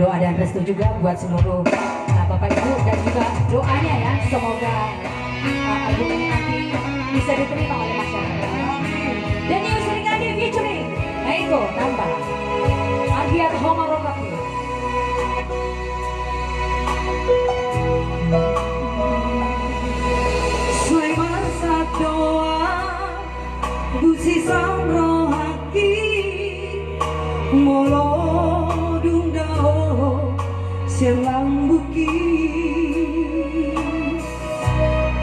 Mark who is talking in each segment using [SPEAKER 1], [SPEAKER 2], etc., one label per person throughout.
[SPEAKER 1] doa dan restu juga buat seluruh Bapak Ibu dan juga doanya ya, semoga album ini nanti bisa diterima oleh masyarakat. Dan yang sering ada featuring Ego tambah Agiat Homarokapi.
[SPEAKER 2] Sulaiman doa busi samro haki molo dundao selang buki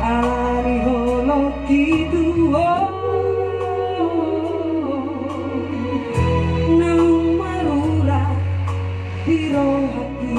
[SPEAKER 2] ari holo kiduo nang marura hiro haki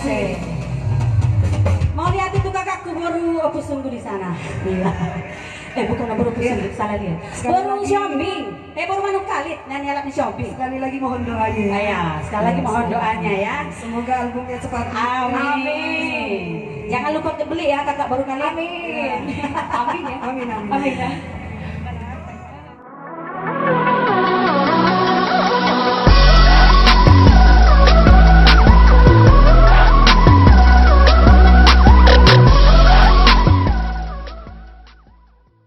[SPEAKER 1] Asik. Mau lihat itu kakakku baru opus sungguh di sana. Iya. Bukan baru opus sungguh, salah dia. Baru shopping. Baru manuk kalit nyanyi alat di shopping.
[SPEAKER 2] Sekali lagi mohon doanya.
[SPEAKER 1] Ya, sekali lagi mohon doanya ya.
[SPEAKER 2] Semoga albumnya cepat.
[SPEAKER 1] Amin. Jangan lupa dibeli ya kakak baru kali.
[SPEAKER 2] Amin.
[SPEAKER 1] Amin ya.
[SPEAKER 2] Amin, amin.
[SPEAKER 1] Amin ya.